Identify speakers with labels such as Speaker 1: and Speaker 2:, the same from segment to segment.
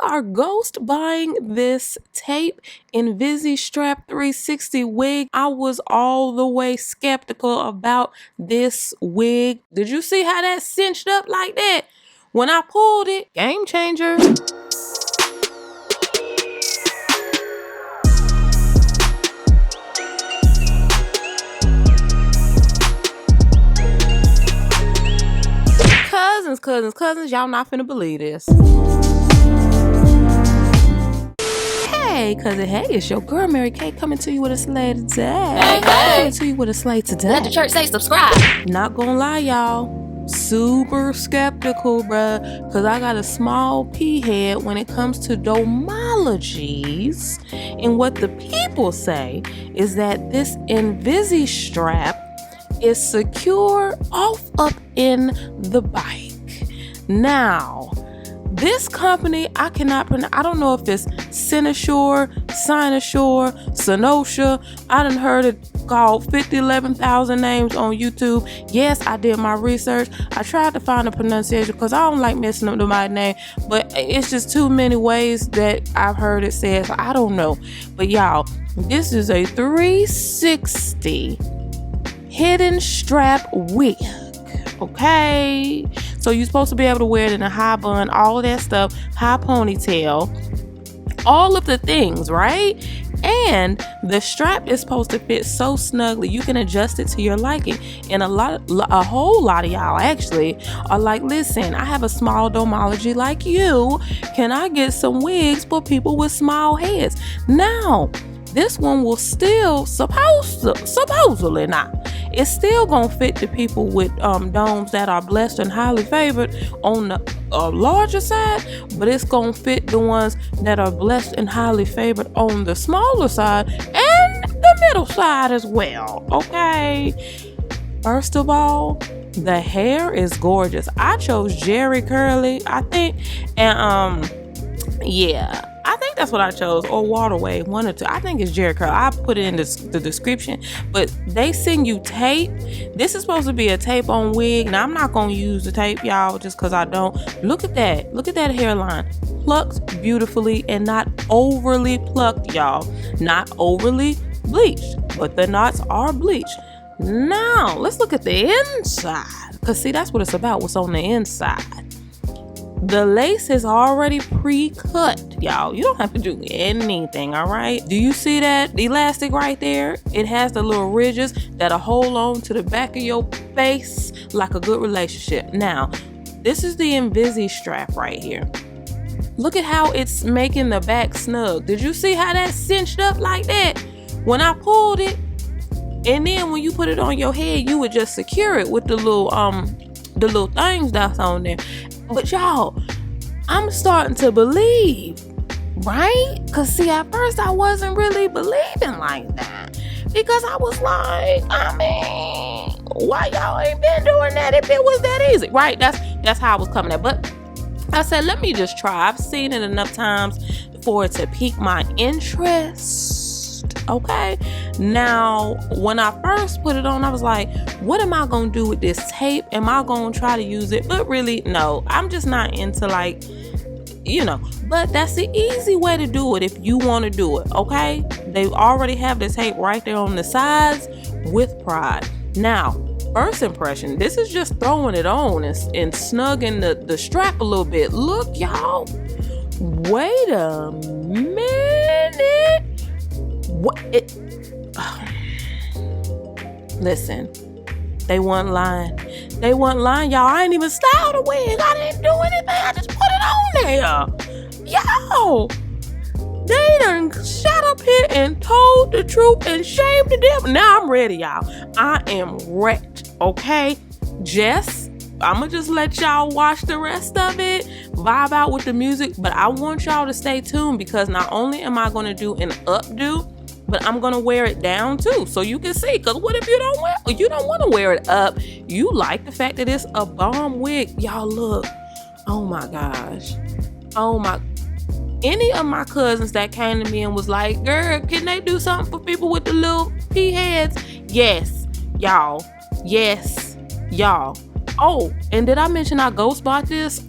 Speaker 1: are ghost buying this tape Strap 360 wig. I was all the way skeptical about this wig. Did you see how that cinched up like that? When I pulled it, game changer. Cousins, y'all not finna believe this. Hey, cousin, hey, it's your girl Mary Kay coming to you with a slay today. Coming to you with a slay today.
Speaker 2: Let the church say subscribe.
Speaker 1: Not gonna lie, y'all. Super skeptical, bruh, because I got a small pea head when it comes to domologies. And what the people say is that this strap is secure off up in the bike. Now, this company, I cannot pronounce, I don't know if it's Cynosure, Cenosha. I done heard it called 11,000 names on YouTube. Yes, I did my research. I tried to find a pronunciation because I don't like messing up my name, but it's just too many ways that I've heard it said. So I don't know. But y'all, this is a 360 hidden strap wig. Okay, so you're supposed to be able to wear it in a high bun, all of that stuff, high ponytail, all of the things, right? And the strap is supposed to fit so snugly you can adjust it to your liking. And a whole lot of y'all actually are like, listen, I have a small domology like you. Can I get some wigs for people with small heads? Now, this one will still supposedly not. It's still gonna fit the people with domes that are blessed and highly favored on the larger side, but it's gonna fit the ones that are blessed and highly favored on the smaller side and the middle side as well. Okay. First of all, the hair is gorgeous. I chose Jerry Curly, I think, and yeah. I think that's what I chose, or Waterway, one or two. I think it's Jerry Curl. I'll put it in the description. But they send you tape. This is supposed to be a tape-on wig. Now, I'm not going to use the tape, y'all, just because I don't. Look at that. Look at that hairline. Plucked beautifully and not overly plucked, y'all. Not overly bleached, but the knots are bleached. Now, let's look at the inside. Because, see, that's what it's about, what's on the inside. The lace is already pre-cut, y'all. You don't have to do anything, all right? Do you see that elastic right there? It has the little ridges that'll hold on to the back of your face like a good relationship. Now, this is the strap right here. Look at how it's making the back snug. Did you see how that cinched up like that? When I pulled it, and then when you put it on your head, you would just secure it with the little things that's on there. But y'all, I'm starting to believe, right? Because see, at first I wasn't really believing like that. Because I was like, I mean, why y'all ain't been doing that if it was that easy? Right? That's how I was coming at. But I said, let me just try. I've seen it enough times for it to pique my interest. Okay, now when I first put it on, I was like, what am I gonna do with this tape? Am I gonna try to use it? But really, no, I'm just not into, like, you know, but that's the easy way to do it if you want to do it. Okay, they already have the tape right there on the sides with pride. Now, first impression, this is just throwing it on and snugging the strap a little bit. Look, y'all, wait a minute. Listen, they weren't lying. Y'all. I ain't even styled the wig. I didn't do anything. I just put it on there. Yo, they done sat up here and told the truth and shamed the devil. Now I'm ready, y'all. I am wrecked, okay? I'ma just let y'all watch the rest of it, vibe out with the music, but I want y'all to stay tuned because not only am I gonna do an updo, but I'm gonna wear it down too, so you can see. Cause what if you don't want to wear it up? You like the fact that it's a bomb wig, y'all. Look, oh my gosh, Any of my cousins that came to me and was like, "Girl, can they do something for people with the little pea heads?" Yes, y'all. Oh, and did I mention I ghost bought this?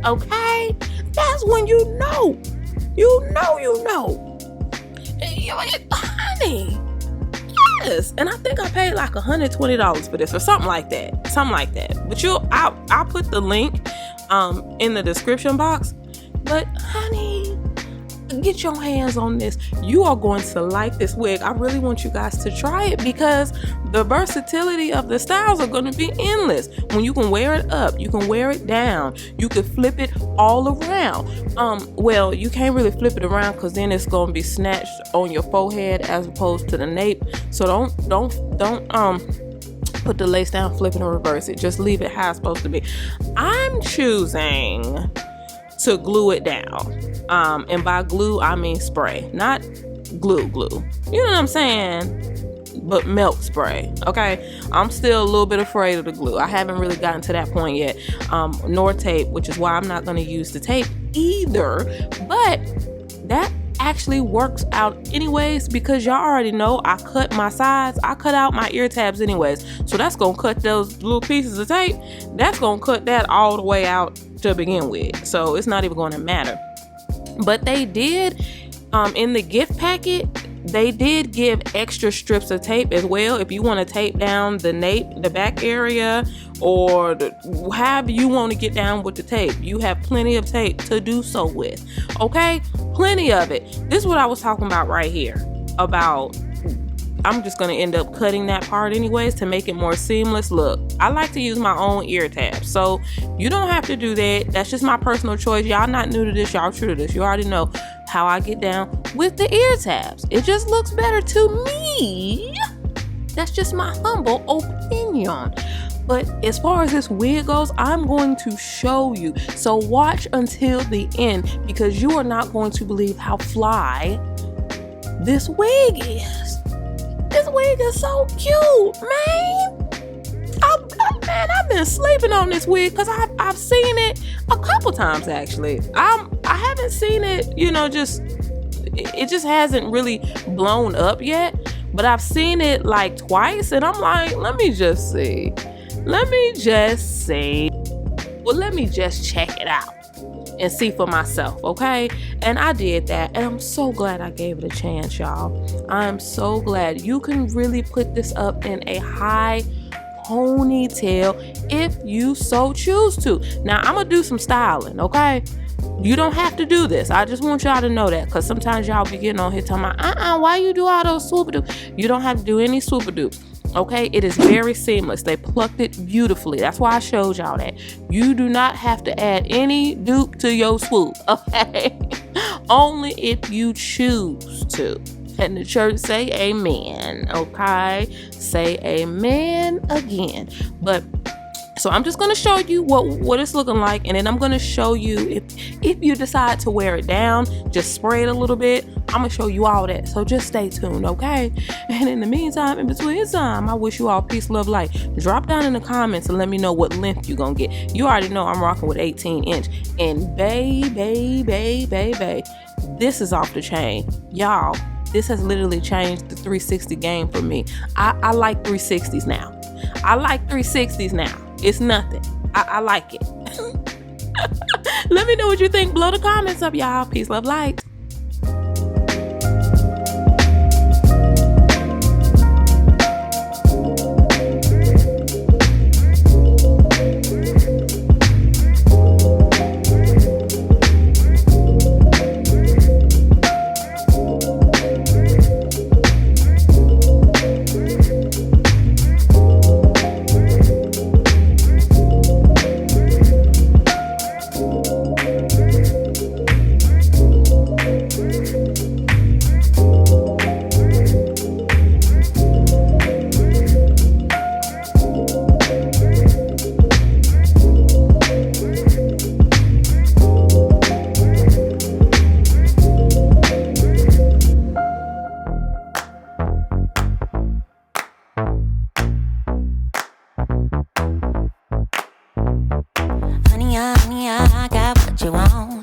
Speaker 1: Okay, That's when you know. Honey. Yes. And I think I paid like $120 for this or something like that. But I'll put the link in the description box. But honey, get your hands on this. You are going to like this wig. I really want you guys to try it because the versatility of the styles are going to be endless. When you can wear it up, you can wear it down, you can flip it all around. Well, you can't really flip it around because then it's going to be snatched on your forehead as opposed to the nape. So don't put the lace down, flip it, or reverse it. Just leave it how it's supposed to be. I'm choosing to glue it down. And by glue, I mean spray, not glue. You know what I'm saying? But milk spray, okay? I'm still a little bit afraid of the glue. I haven't really gotten to that point yet. Nor tape, which is why I'm not going to use the tape either. But that actually works out anyways because y'all already know I cut my sides. I cut out my ear tabs anyways. So that's going to cut those little pieces of tape. That's going to cut that all the way out to begin with. So it's not even going to matter. But they did, in the gift packet, they did give extra strips of tape as well. If you want to tape down the nape, the back area, or however you want to get down with the tape, you have plenty of tape to do so with. Okay? Plenty of it. This is what I was talking about right here. I'm just going to end up cutting that part anyways to make it more seamless. Look, I like to use my own ear tabs. So you don't have to do that. That's just my personal choice. Y'all not new to this. Y'all true to this. You already know how I get down with the ear tabs. It just looks better to me. That's just my humble opinion. But as far as this wig goes, I'm going to show you. So watch until the end because you are not going to believe how fly this wig is. This wig is so cute, man. I've been sleeping on this wig because I've seen it a couple times actually. I haven't seen it, it just hasn't really blown up yet. But I've seen it like twice, and I'm like, let me just see. Well, let me just check it out and see for myself, okay? And I did that, and I'm so glad I gave it a chance, y'all. I'm so glad. You can really put this up in a high ponytail if you so choose to. Now, I'm gonna do some styling, okay? You don't have to do this. I just want y'all to know that, because sometimes y'all be getting on here talking about, why you do all those swoop-a-doops? You don't have to do any swoop-a-doops. Okay, it is very seamless. They plucked it beautifully. That's why I showed y'all that. You do not have to add any dupe to your swoop, okay? Only if you choose to. And the church say amen, okay? Say amen again. But so I'm just gonna show you what it's looking like, and then I'm gonna show you if you decide to wear it down, just spray it a little bit. I'm gonna show you all that. So just stay tuned, okay? And in the meantime, in between time, I wish you all peace, love, light. Drop down in the comments and let me know what length you gonna get. You already know I'm rocking with 18-inch, and baby, this is off the chain, y'all. This has literally changed the 360 game for me. I like 360s now. It's nothing. I like it. Let me know what you think. Blow the comments up, y'all. Peace, love, light.
Speaker 2: Honey, I got what you want.